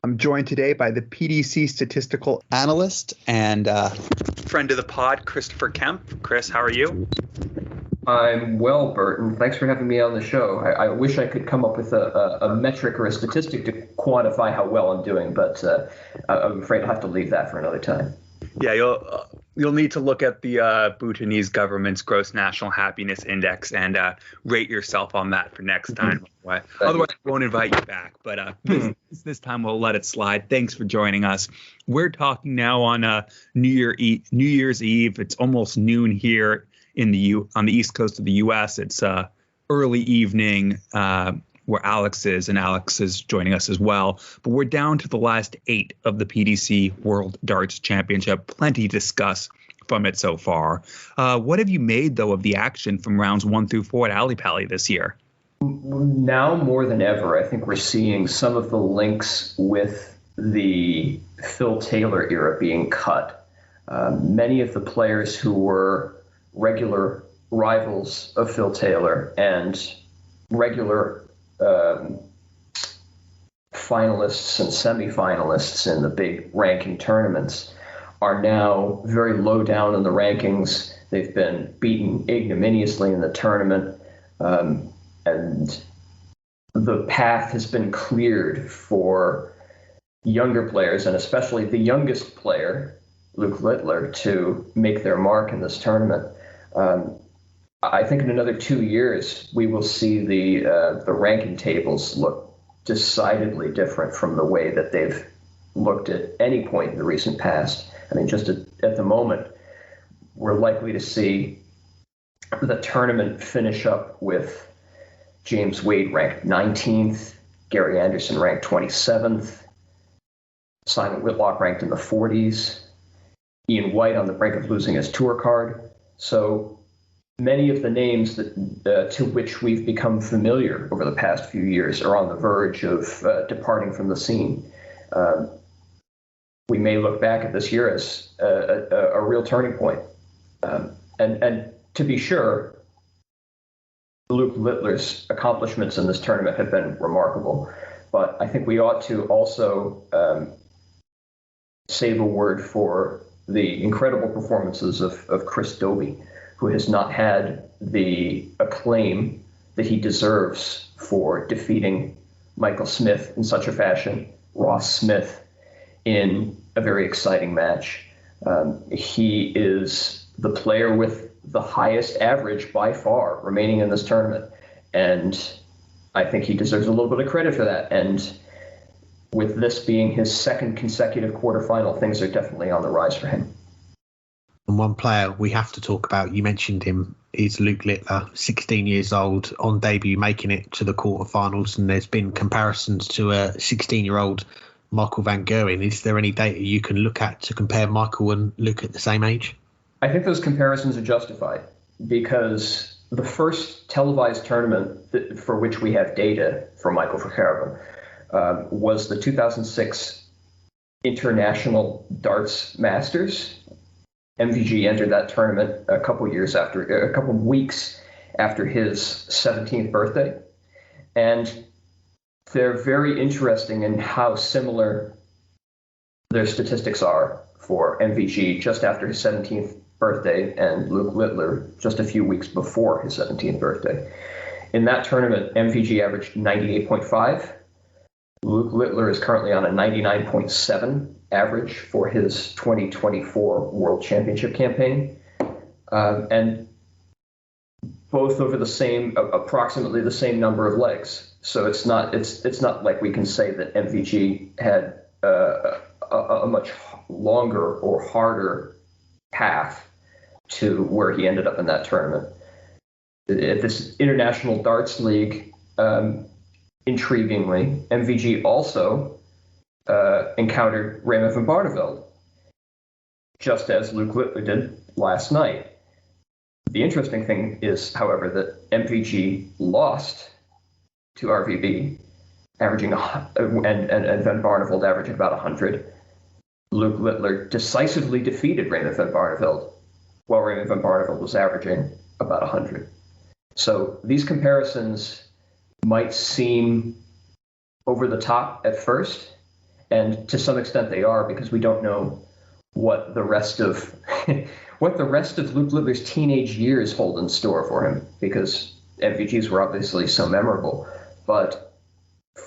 I'm joined today by the PDC statistical analyst and friend of the pod, Christopher Kempf. Chris, how are you? I'm well, Burton. Thanks for having me on the show. I wish I could come up with a metric or a statistic to quantify how well I'm doing, but I'm afraid I'll have to leave that for another time. Yeah, you'll need to look at the Bhutanese government's gross national happiness index and rate yourself on that for next time. Otherwise, I won't invite you back. But this time we'll let it slide. Thanks for joining us. We're talking now on New Year's Eve. It's almost noon here on the East Coast of the U.S. It's early evening where Alex is, and Alex is joining us as well. But we're down to the last 8 of the PDC World Darts Championship. Plenty to discuss from it so far. What have you made, though, of the action from rounds 1 through 4 at Ali Pali this year? Now more than ever, I think we're seeing some of the links with the Phil Taylor era being cut. Many of the players who were regular rivals of Phil Taylor and regular finalists and semifinalists in the big ranking tournaments are now very low down in the rankings. They've been beaten ignominiously in the tournament, and the path has been cleared for younger players, and especially the youngest player, Luke Littler, to make their mark in this tournament. I think in another 2 years, we will see the ranking tables look decidedly different from the way that they've looked at any point in the recent past. I mean, just at the moment, we're likely to see the tournament finish up with James Wade ranked 19th, Gary Anderson ranked 27th, Simon Whitlock ranked in the 40s, Ian White on the brink of losing his tour card. So many of the names that to which we've become familiar over the past few years are on the verge of departing from the scene. We may look back at this year as a real turning point. And to be sure, Luke Littler's accomplishments in this tournament have been remarkable. But I think we ought to also save a word for the incredible performances of Chris Dobie, who has not had the acclaim that he deserves for defeating Michael Smith in such a fashion, Ross Smith, in a very exciting match. He is the player with the highest average by far remaining in this tournament, and I think he deserves a little bit of credit for that. And with this being his second consecutive quarterfinal, things are definitely on the rise for him. And one player we have to talk about, you mentioned him, is Luke Littler, 16 years old, on debut, making it to the quarterfinals. And there's been comparisons to a 16-year-old Michael van Gerwen. Is there any data you can look at to compare Michael and Luke at the same age? I think those comparisons are justified because the first televised tournament for which we have data for Michael van Gerwen was the 2006 International Darts Masters. MVG entered that tournament a couple of weeks after his 17th birthday. And they're very interesting in how similar their statistics are for MVG just after his 17th birthday and Luke Littler just a few weeks before his 17th birthday. In that tournament, MVG averaged 98.5. Luke Littler is currently on a 99.7 average for his 2024 World Championship campaign, and both over approximately the same number of legs. So it's not like we can say that MVG had a much longer or harder path to where he ended up in that tournament. At this International Darts League, intriguingly, MVG also encountered Raymond van Barneveld, just as Luke Littler did last night. The interesting thing is, however, that MVG lost to RVB, averaging and van Barneveld averaging about 100. Luke Littler decisively defeated Raymond van Barneveld, while Raymond van Barneveld was averaging about 100. So these comparisons might seem over the top at first, And to some extent they are, because we don't know what the rest of Luke Littler's teenage years hold in store for him, because MVGs were obviously so memorable. But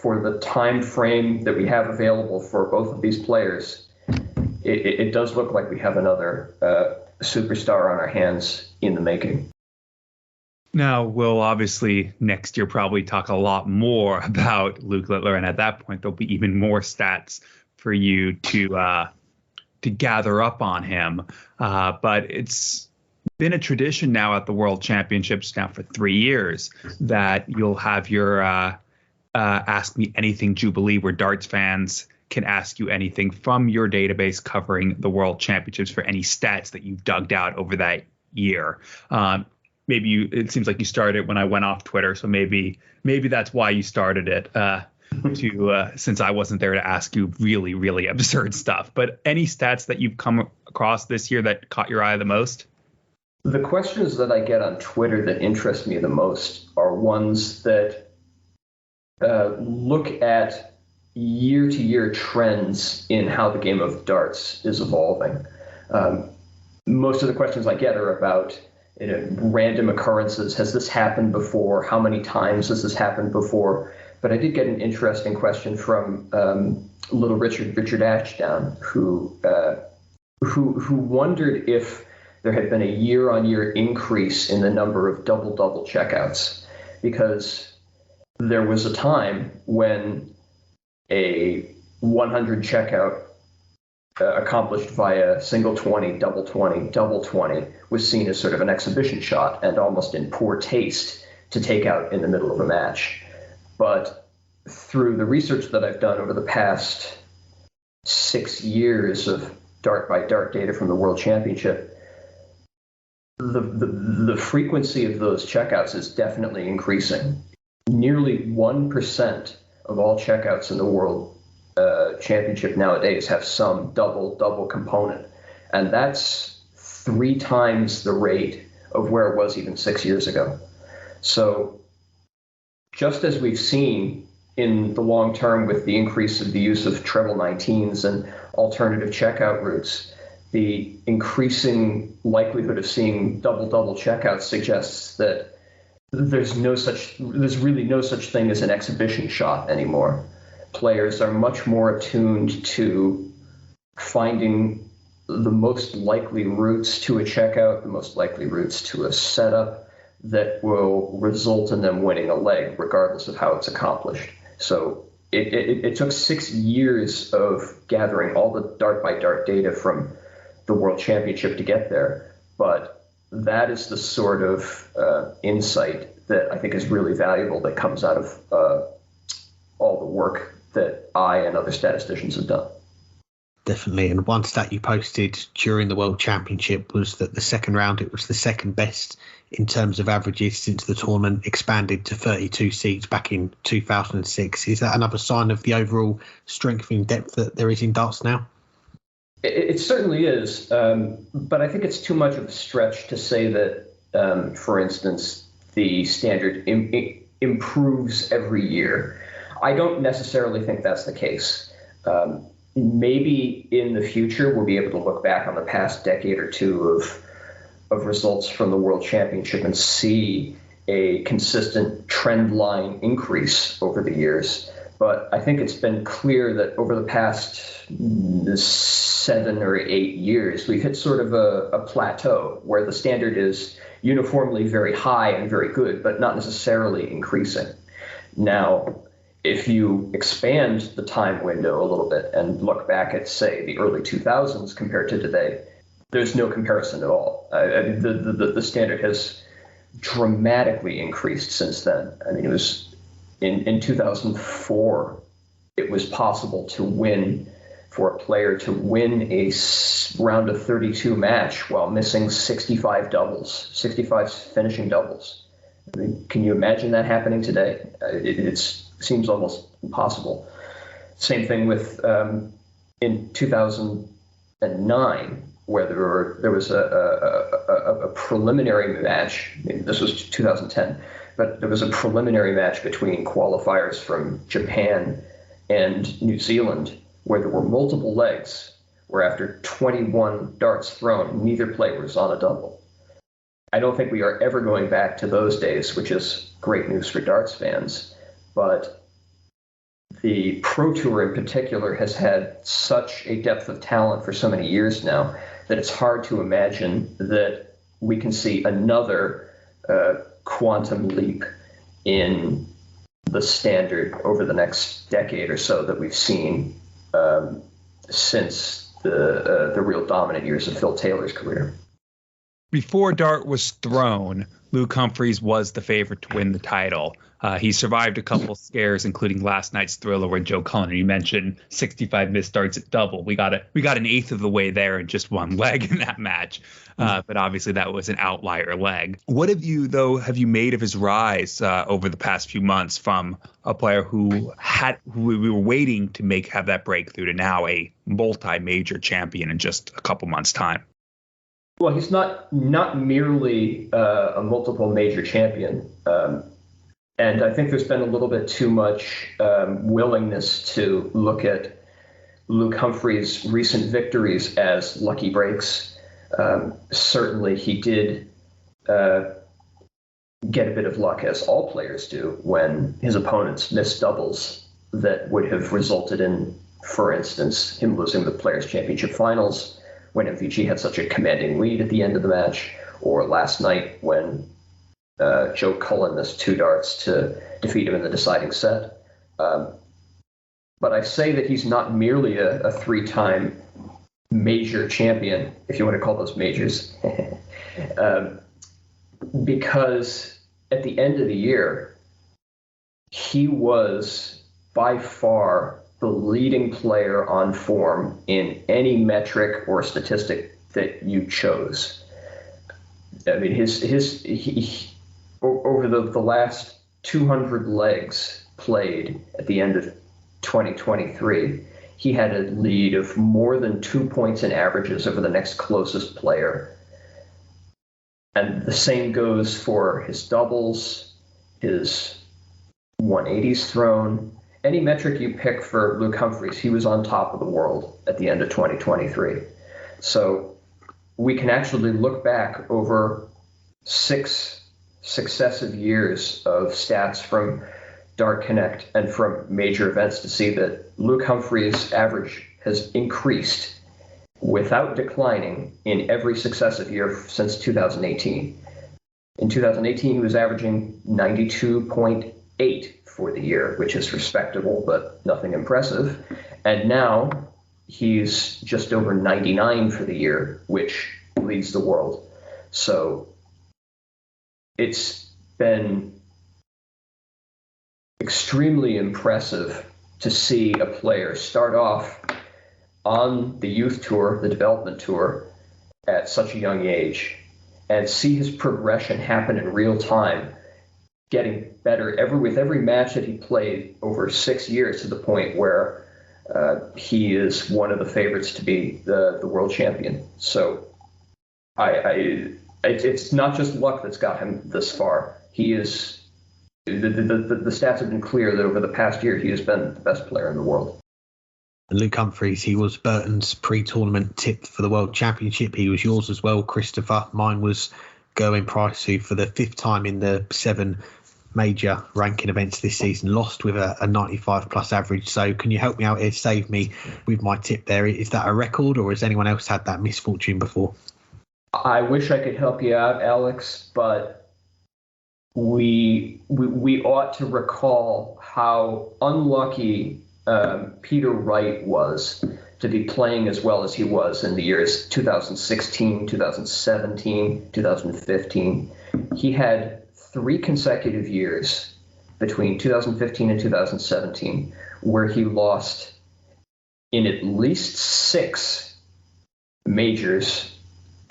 for the time frame that we have available for both of these players, it does look like we have another superstar on our hands in the making. Now, we'll obviously next year probably talk a lot more about Luke Littler, and at that point there'll be even more stats for you to gather up on him. But it's been a tradition now at the World Championships now for 3 years that you'll have your Ask Me Anything Jubilee, where darts fans can ask you anything from your database covering the World Championships for any stats that you've dug out over that year. It seems like you started when I went off Twitter, so maybe that's why you started it, since I wasn't there to ask you really, really absurd stuff. But any stats that you've come across this year that caught your eye the most? The questions that I get on Twitter that interest me the most are ones that look at year-to-year trends in how the game of darts is evolving. Most of the questions I get are about random occurrences. Has this happened before? How many times has this happened before? But I did get an interesting question from little Richard Ashdown, who wondered if there had been a year-on-year increase in the number of double-double checkouts, because there was a time when a 100 checkout accomplished via single 20, double 20, double 20 was seen as sort of an exhibition shot and almost in poor taste to take out in the middle of a match. But through the research that I've done over the past 6 years of dart by dart data from the World Championship, the frequency of those checkouts is definitely increasing. Nearly 1% of all checkouts in the World Championship nowadays have some double component, and that's 3 times the rate of where it was even 6 years ago. So just as we've seen in the long term with the increase of the use of treble 19s and alternative checkout routes, the increasing likelihood of seeing double checkouts suggests that there's really no such thing as an exhibition shot anymore. Players are much more attuned to finding the most likely routes to a checkout, the most likely routes to a setup that will result in them winning a leg, regardless of how it's accomplished. So it took 6 years of gathering all the dart by dart data from the World Championship to get there, but that is the sort of insight that I think is really valuable that comes out of all the work that I and other statisticians have done. Definitely. And one stat you posted during the World Championship was that the second round, it was the second best in terms of averages since the tournament expanded to 32 seeds back in 2006. Is that another sign of the overall strengthening depth that there is in darts now? It certainly is. But I think it's too much of a stretch to say that, for instance, the standard improves every year. I don't necessarily think that's the case. Maybe in the future we'll be able to look back on the past decade or two of results from the World Championship and see a consistent trend line increase over the years. But I think it's been clear that over the past 7 or 8 years, we've hit sort of a plateau where the standard is uniformly very high and very good, but not necessarily increasing. Now, if you expand the time window a little bit and look back at, say, the early 2000s compared to today, there's no comparison at all. The standard has dramatically increased since then. I mean, it was in 2004, it was possible to win, for a player to win a round of 32 match while missing 65 finishing doubles. I mean, can you imagine that happening today? It seems almost impossible. Same thing with in 2009, where there was a preliminary match. Maybe this was 2010, but there was a preliminary match between qualifiers from Japan and New Zealand, where there were multiple legs, where after 21 darts thrown, neither player was on a double. I don't think we are ever going back to those days, which is great news for darts fans. But the Pro Tour in particular has had such a depth of talent for so many years now that it's hard to imagine that we can see another quantum leap in the standard over the next decade or so that we've seen since the real dominant years of Phil Taylor's career. Before dart was thrown, Luke Humphries was the favorite to win the title. He survived a couple scares, including last night's thriller with Joe Cullen. You mentioned 65 missed darts at double. We got an eighth of the way there in just one leg in that match. But obviously that was an outlier leg. What have you made of his rise over the past few months from a player who we were waiting to have that breakthrough to now a multi-major champion in just a couple months' time? Well, he's not merely a multiple major champion. And I think there's been a little bit too much willingness to look at Luke Humphries' recent victories as lucky breaks. Certainly, he did get a bit of luck, as all players do, when his opponents missed doubles that would have resulted in, for instance, him losing the Players' Championship Finals when MVG had such a commanding lead at the end of the match, or last night when Joe Cullen missed 2 darts to defeat him in the deciding set. But I say that he's not merely a 3-time major champion, if you want to call those majors, because at the end of the year, he was by far the leading player on form in any metric or statistic that you chose. I mean, he over the last 200 legs played at the end of 2023, he had a lead of more than 2 points in averages over the next closest player. And the same goes for his doubles, his 180s thrown. Any metric you pick for Luke Humphries, he was on top of the world at the end of 2023. So we can actually look back over 6 successive years of stats from Dart Connect and from major events to see that Luke Humphries' average has increased without declining in every successive year since 2018. In 2018, he was averaging 92.8 for the year, which is respectable, but nothing impressive. And now he's just over 99 for the year, which leads the world. So it's been extremely impressive to see a player start off on the youth tour, the development tour, at such a young age, and see his progression happen in real time, getting better with every match that he played over 6 years, to the point where he is one of the favorites to be the world champion. So it's not just luck that's got him this far. He is the stats have been clear that over the past year he has been the best player in the world. Luke Humphries, he was Burton's pre-tournament tip for the World Championship. He was yours as well, Christopher. Mine was Gerwen Price, who for the 5th time in the 7 major ranking events this season lost with a 95 plus average. So can you help me out here, save me with my tip there? Is that a record, or has anyone else had that misfortune before? I wish I could help you out, Alex, but we ought to recall how unlucky Peter Wright was to be playing as well as he was in the years 2016, 2017, 2015. He had 3 consecutive years between 2015 and 2017 where he lost in at least 6 majors,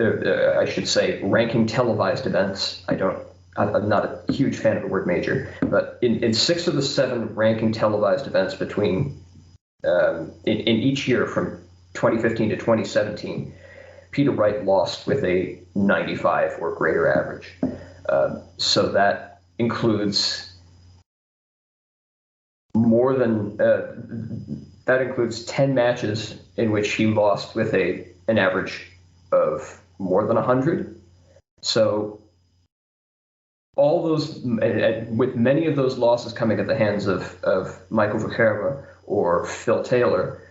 I should say, ranking televised events. I'm not a huge fan of the word major, but in 6 of the 7 ranking televised events between in each year from 2015 to 2017, Peter Wright lost with a 95 or greater average. So that includes more than That includes 10 matches in which he lost with an average of more than 100. So all those, with many of those losses coming at the hands of Michael van Gerwen or Phil Taylor,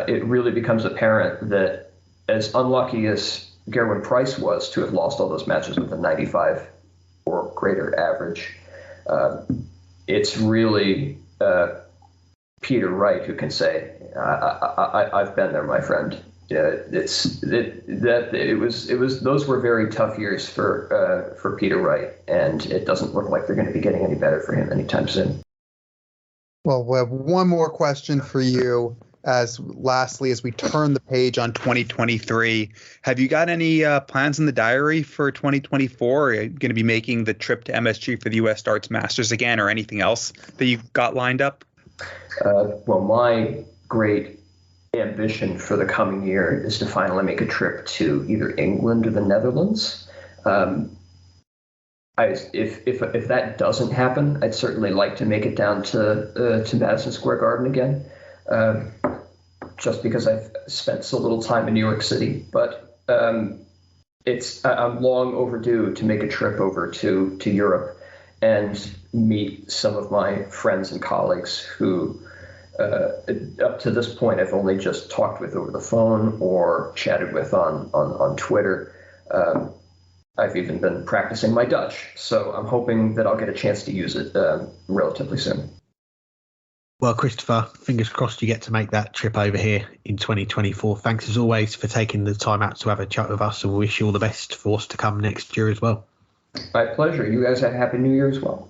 it really becomes apparent that as unlucky as Gerwin Price was to have lost all those matches with a 95 or greater average, it's really Peter Wright who can say, I've been there, my friend. Those were very tough years for Peter Wright, and it doesn't look like they're going to be getting any better for him anytime soon. Well, we have one more question for you. As we turn the page on 2023, have you got any plans in the diary for 2024? Are you going to be making the trip to MSG for the U.S. Darts Masters again, or anything else that you've got lined up? Well, my great ambition for the coming year is to finally make a trip to either England or the Netherlands. If that doesn't happen, I'd certainly like to make it down to Madison Square Garden again, just because I've spent so little time in New York City. But I'm long overdue to make a trip over to Europe and meet some of my friends and colleagues who, up to this point, I've only just talked with over the phone or chatted with on Twitter. I've even been practicing my Dutch, so I'm hoping that I'll get a chance to use it relatively soon. Well, Christopher, fingers crossed you get to make that trip over here in 2024. Thanks as always for taking the time out to have a chat with us, and we wish you all the best for what's to come next year as well. My pleasure. You guys have a happy New Year as well.